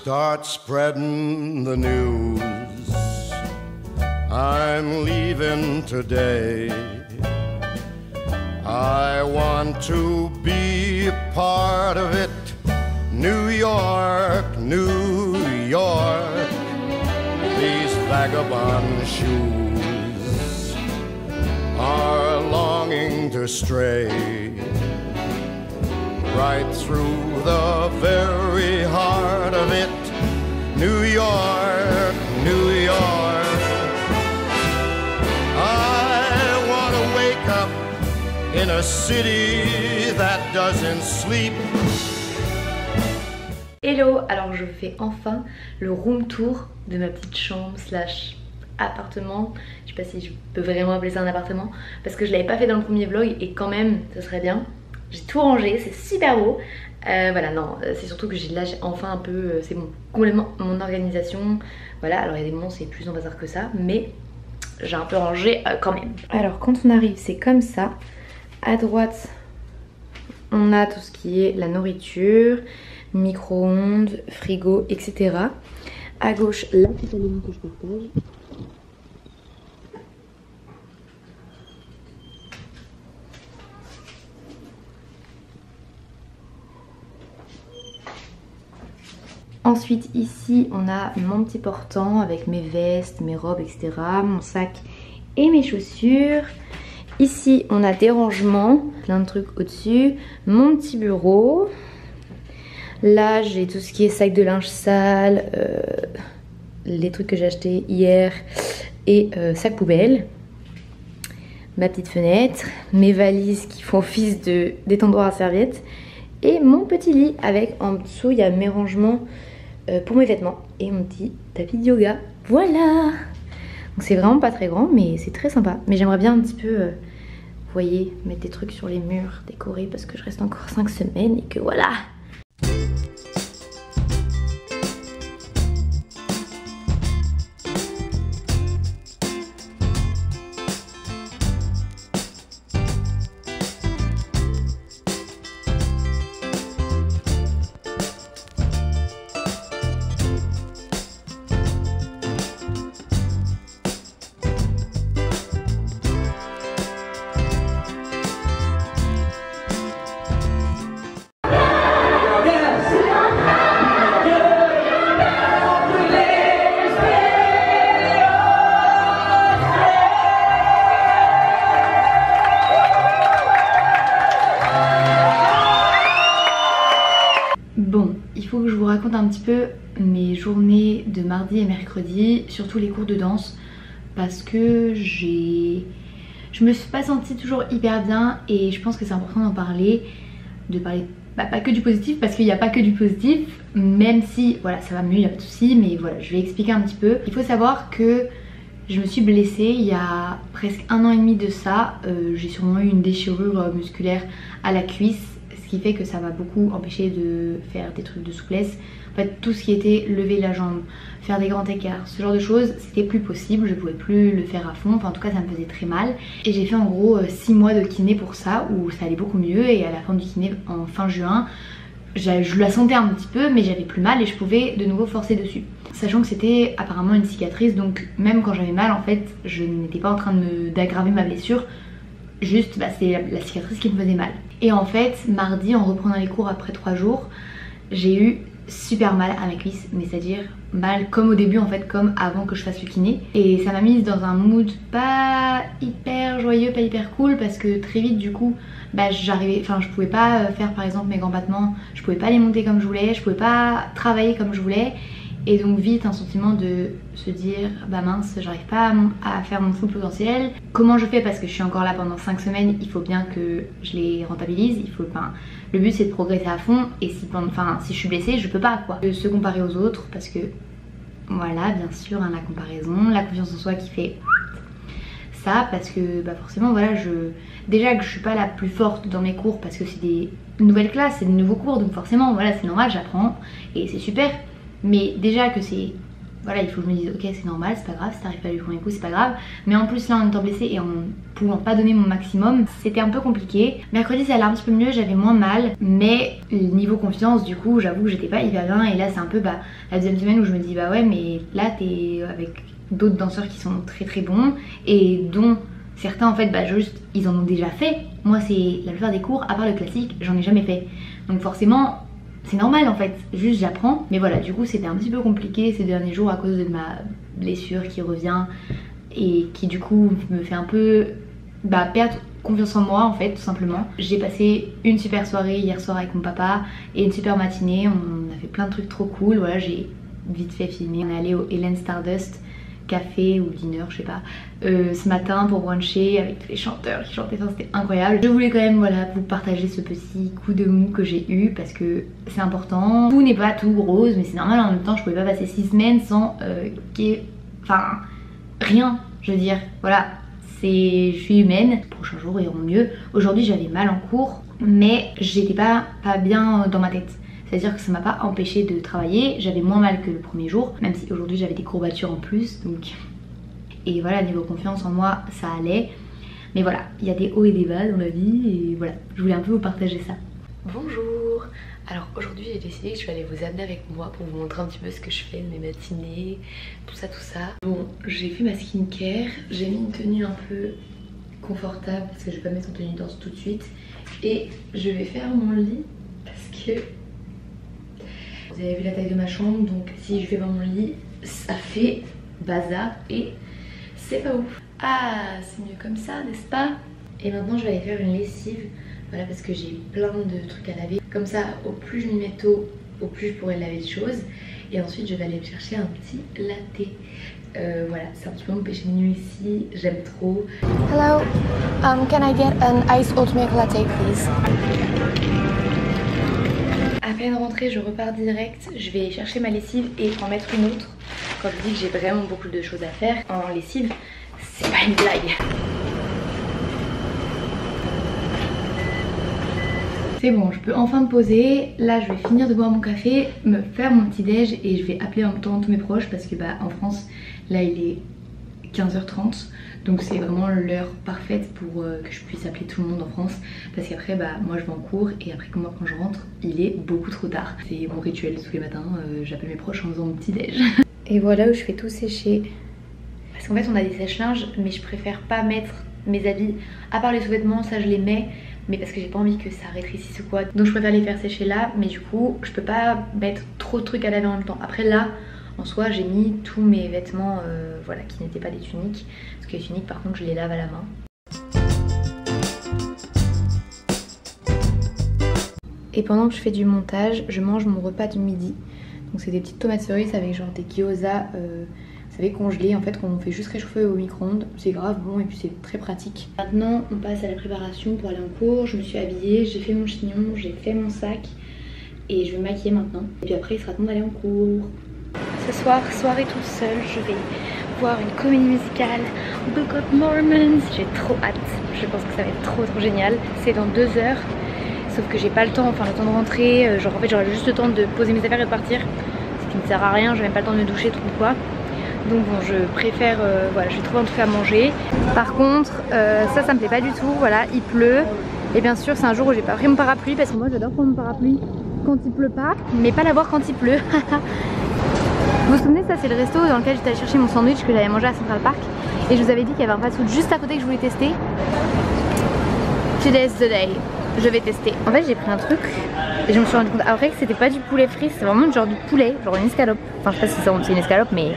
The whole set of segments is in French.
Start spreading the news. I'm leaving today. I want to be a part of it. New York, New York. These vagabond shoes are longing to stray right through the very heart of it. New York, New York. I want to wake up in a city that doesn't sleep. Hello, alors je fais enfin le room tour de ma petite chambre slash appartement. Je sais pas si je peux vraiment appeler ça un appartement parce que je l'avais pas fait dans le premier vlog et quand même ça serait bien. J'ai tout rangé, c'est super beau. Voilà, non, c'est surtout que j'ai enfin un peu, c'est bon, complètement mon organisation. Voilà, alors il y a des moments c'est plus en bazar que ça, mais j'ai un peu rangé quand même. Alors quand on arrive, c'est comme ça. À droite, on a tout ce qui est la nourriture, micro-ondes, frigo, etc. À gauche, la petite aliment que je partage. Ensuite ici on a mon petit portant avec mes vestes, mes robes, etc. Mon sac et mes chaussures. Ici on a des rangements, plein de trucs au-dessus. Mon petit bureau. Là j'ai tout ce qui est sac de linge sale, les trucs que j'ai achetés hier et sac poubelle. Ma petite fenêtre, mes valises qui font office de d'étendoir à serviette. Et mon petit lit avec en dessous il y a mes rangements pour mes vêtements et mon petit tapis de yoga. Voilà. Donc c'est vraiment pas très grand mais c'est très sympa. Mais j'aimerais bien un petit peu, vous voyez, mettre des trucs sur les murs, décorer parce que je reste encore 5 semaines et que voilà. Bon, il faut que je vous raconte un petit peu mes journées de mardi et mercredi, surtout les cours de danse, parce que je me suis pas sentie toujours hyper bien et je pense que c'est important d'en parler, pas que du positif parce qu'il n'y a pas que du positif, même si voilà ça va mieux, il n'y a pas de souci, mais voilà je vais expliquer un petit peu. Il faut savoir que je me suis blessée il y a presque 1 an et demi de ça, j'ai sûrement eu une déchirure musculaire à la cuisse. Ce qui fait que ça m'a beaucoup empêché de faire des trucs de souplesse. En fait tout ce qui était lever la jambe, faire des grands écarts, ce genre de choses c'était plus possible, je pouvais plus le faire à fond, enfin en tout cas ça me faisait très mal. Et j'ai fait en gros 6 mois de kiné pour ça où ça allait beaucoup mieux et à la fin du kiné en fin juin je la sentais un petit peu mais j'avais plus mal et je pouvais de nouveau forcer dessus. Sachant que c'était apparemment une cicatrice donc même quand j'avais mal en fait je n'étais pas en train d'aggraver ma blessure. Juste c'est la cicatrice qui me faisait mal. Et en fait mardi en reprenant les cours après 3 jours j'ai eu super mal à ma cuisse, mais c'est à dire mal comme au début en fait, comme avant que je fasse le kiné. Et ça m'a mise dans un mood pas hyper joyeux, pas hyper cool parce que très vite du coup je pouvais pas faire par exemple mes grands battements, je pouvais pas les monter comme je voulais, je pouvais pas travailler comme je voulais. Et donc vite un sentiment de se dire bah mince j'arrive pas à faire mon full potentiel. Comment je fais parce que je suis encore là pendant 5 semaines, il faut bien que je les rentabilise, le but c'est de progresser à fond et si je suis blessée je peux pas quoi. De se comparer aux autres parce que voilà bien sûr la comparaison, la confiance en soi qui fait ça parce que forcément voilà déjà que je suis pas la plus forte dans mes cours parce que c'est des nouvelles classes, c'est des nouveaux cours donc forcément voilà c'est normal j'apprends et c'est super. Mais déjà que c'est voilà, il faut que je me dise ok c'est normal, c'est pas grave, si t'arrives pas à lui premier coup c'est pas grave. Mais en plus là en étant blessée et en pouvant pas donner mon maximum, c'était un peu compliqué. Mercredi ça allait un petit peu mieux, j'avais moins mal, mais niveau confiance du coup j'avoue que j'étais pas hyper bien. Et là c'est un peu la deuxième semaine où je me dis bah ouais mais là t'es avec d'autres danseurs qui sont très très bons et dont certains en fait juste ils en ont déjà fait. Moi c'est la plupart des cours à part le classique j'en ai jamais fait, donc forcément c'est normal en fait, juste j'apprends. Mais voilà, du coup c'était un petit peu compliqué ces derniers jours à cause de ma blessure qui revient et qui du coup me fait un peu perdre confiance en moi en fait, tout simplement. J'ai passé une super soirée hier soir avec mon papa et une super matinée, on a fait plein de trucs trop cool. Voilà, j'ai vite fait filmer, on est allé au Helen Stardust café ou dîner, je sais pas, ce matin pour bruncher avec tous les chanteurs qui chantaient, enfin c'était incroyable. Je voulais quand même vous partager ce petit coup de mou que j'ai eu parce que c'est important. Tout n'est pas tout rose mais c'est normal, en même temps je pouvais pas passer 6 semaines sans rien, je veux dire, voilà, je suis humaine, les prochains jours iront mieux. Aujourd'hui j'avais mal en cours mais j'étais pas bien dans ma tête. C'est-à-dire que ça m'a pas empêché de travailler, j'avais moins mal que le premier jour, même si aujourd'hui j'avais des courbatures en plus, donc... Et voilà, niveau confiance en moi, ça allait. Mais voilà, il y a des hauts et des bas dans la vie, et voilà, je voulais un peu vous partager ça. Bonjour. Alors aujourd'hui j'ai décidé que je vais aller vous amener avec moi pour vous montrer un petit peu ce que je fais de mes matinées, tout ça. Bon, j'ai fait ma skincare, j'ai mis une tenue un peu confortable parce que je vais pas mettre en tenue de danse tout de suite. Et je vais faire mon lit parce que... Vous avez vu la taille de ma chambre, donc si je fais pas mon lit, ça fait bazar et c'est pas ouf. Ah, c'est mieux comme ça, n'est-ce pas? Et maintenant je vais aller faire une lessive, voilà, parce que j'ai plein de trucs à laver. Comme ça, au plus je m'y mets tôt, au plus je pourrai laver de choses. Et ensuite je vais aller me chercher un petit latte. Voilà, c'est un petit peu mon péché de nuit ici, j'aime trop. Hello, can I get an iced oat milk latte please? À peine rentrée, je repars direct, je vais chercher ma lessive et en mettre une autre. Quand je dis que j'ai vraiment beaucoup de choses à faire en lessive, c'est pas une blague. C'est bon, je peux enfin me poser. Là je vais finir de boire mon café, me faire mon petit déj et je vais appeler en même temps tous mes proches parce que en France, là il est 15h30. Donc c'est vraiment l'heure parfaite pour que je puisse appeler tout le monde en France. Parce qu'après moi je vais en cours et après quand je rentre il est beaucoup trop tard. C'est mon rituel tous les matins, j'appelle mes proches en faisant mon petit déj. Et voilà où je fais tout sécher. Parce qu'en fait on a des sèche-linges mais je préfère pas mettre mes habits, à part les sous-vêtements, ça je les mets. Mais parce que j'ai pas envie que ça rétrécisse ou quoi. Donc je préfère les faire sécher là. Mais du coup je peux pas mettre trop de trucs à laver en même temps. Après là en soi j'ai mis tous mes vêtements voilà, qui n'étaient pas des tuniques. Parce que les tuniques par contre je les lave à la main. Et pendant que je fais du montage, je mange mon repas du midi. Donc c'est des petites tomates cerises avec genre des gyoza vous savez, congelés en fait, qu'on fait juste réchauffer au micro-ondes. C'est grave bon et puis c'est très pratique. Maintenant on passe à la préparation pour aller en cours. Je me suis habillée, j'ai fait mon chignon, j'ai fait mon sac et je vais me maquiller maintenant. Et puis après il sera temps d'aller en cours. Ce soir, soirée toute seule, je vais voir une comédie musicale, Book of Mormon. J'ai trop hâte, je pense que ça va être trop génial. C'est dans 2 heures, sauf que j'ai pas le temps, le temps de rentrer. Genre en fait j'aurai juste le temps de poser mes affaires et de partir. Ce qui ne sert à rien, j'ai même pas le temps de me doucher, trop quoi. Donc bon, je préfère, voilà, je vais trouver un truc à manger. Par contre, ça me plaît pas du tout, voilà, il pleut. Et bien sûr c'est un jour où j'ai pas pris mon parapluie parce que moi j'adore prendre mon parapluie quand il pleut pas, mais pas l'avoir quand il pleut. Vous vous souvenez, ça c'est le resto dans lequel j'étais allée chercher mon sandwich que j'avais mangé à Central Park. Et je vous avais dit qu'il y avait un fast-food juste à côté que je voulais tester. Today's the day, je vais tester. En fait j'ai pris un truc et je me suis rendu compte après que c'était pas du poulet frit, c'est vraiment genre du poulet, genre une escalope. Enfin je sais pas si c'est une escalope mais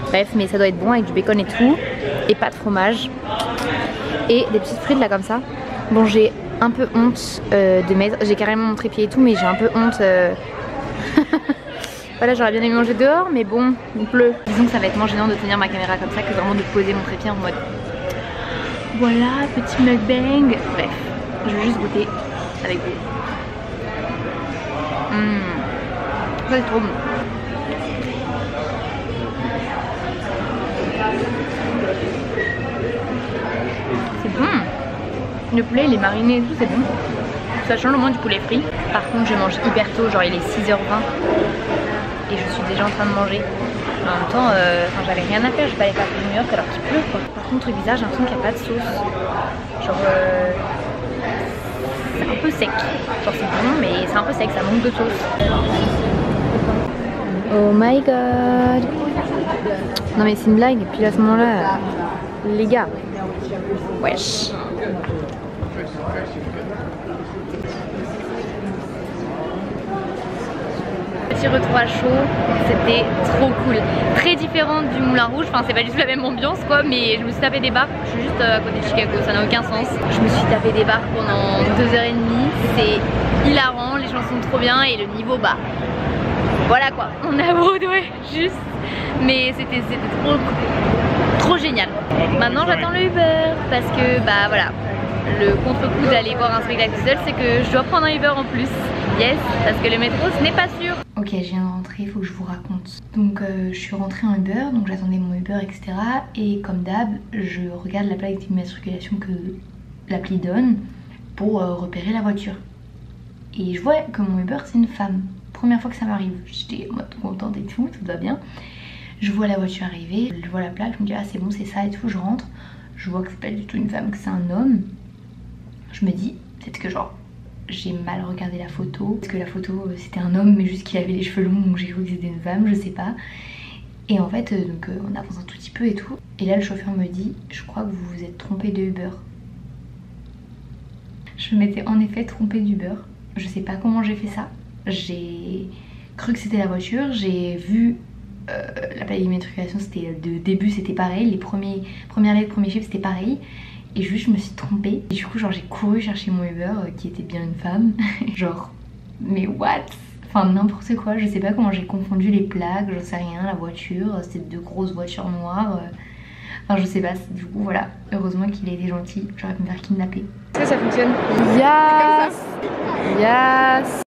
bref, mais ça doit être bon avec du bacon et tout. Et pas de fromage. Et des petites frites là comme ça. Bon j'ai un peu honte de mettre, j'ai carrément mon trépied et tout mais j'ai un peu honte Voilà, j'aurais bien aimé manger dehors mais bon, il pleut. Disons que ça va être moins gênant de tenir ma caméra comme ça que vraiment de poser mon trépied en mode voilà, petit mukbang. Bref, je vais juste goûter avec vous. Ça c'est trop bon. C'est bon. Le poulet il est mariné et tout, c'est bon. Ça change au moins du poulet frit. Par contre je mange hyper tôt, genre il est 6h20. et je suis déjà en train de manger. En même temps, j'avais rien à faire, je vais pas aller faire New York alors qu'il pleut quoi. Par contre, truc bizarre, j'ai l'impression qu'il n'y a pas de sauce. Genre, c'est un peu sec. Genre, c'est bon, mais c'est un peu sec, ça manque de sauce. Oh my god! Non, mais c'est une blague, et puis à ce moment-là, les gars, wesh! Petit retour à chaud, c'était trop cool. Très différent du Moulin Rouge, enfin c'est pas du tout la même ambiance quoi, mais je me suis tapé des barres, je suis juste à côté de Chicago, ça n'a aucun sens. Je me suis tapé des barres pendant 2h30, c'est hilarant, les gens sont trop bien et le niveau bas. Voilà quoi, on a Broadway juste, mais c'était trop génial. Maintenant j'attends le Uber parce que bah voilà, le contre-coup d'aller voir un spectacle seul c'est que je dois prendre un Uber en plus. Yes, parce que le métro ce n'est pas sûr. Ok, je viens de rentrer, il faut que je vous raconte. Donc je suis rentrée en Uber, donc j'attendais mon Uber etc. Et comme d'hab, je regarde la plaque d'immatriculation que l'appli donne pour repérer la voiture. Et je vois que mon Uber c'est une femme. Première fois que ça m'arrive, j'étais en mode contente et tout va bien. Je vois la voiture arriver, je vois la plaque, je me dis ah c'est bon c'est ça et tout, je rentre. Je vois que c'est pas du tout une femme, que c'est un homme. Je me dis peut-être que genre j'ai mal regardé la photo, parce que la photo c'était un homme mais juste qu'il avait les cheveux longs donc j'ai cru que c'était une femme, je sais pas. Et en fait donc on avance un tout petit peu et tout. Et là le chauffeur me dit je crois que vous vous êtes trompé de Uber. Je m'étais en effet trompée d'Uber. Je sais pas comment j'ai fait ça. J'ai cru que c'était la voiture, j'ai vu la plaque d'immatriculation, c'était de début c'était pareil, les premières lettres, premiers chiffres c'était pareil. Et juste je me suis trompée. Et du coup genre j'ai couru chercher mon Uber qui était bien une femme. Genre mais what? Enfin n'importe quoi, je sais pas comment j'ai confondu les plaques, j'en sais rien, la voiture, c'était deux grosses voitures noires. Enfin je sais pas, du coup voilà, heureusement qu'il a été gentil, j'aurais pu me faire kidnapper. Est-ce que ça fonctionne? Yes! Yes!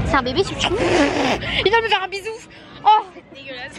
C'est un bébé, c'est tout. Il va me faire un bisou. Oh, c'est dégueulasse.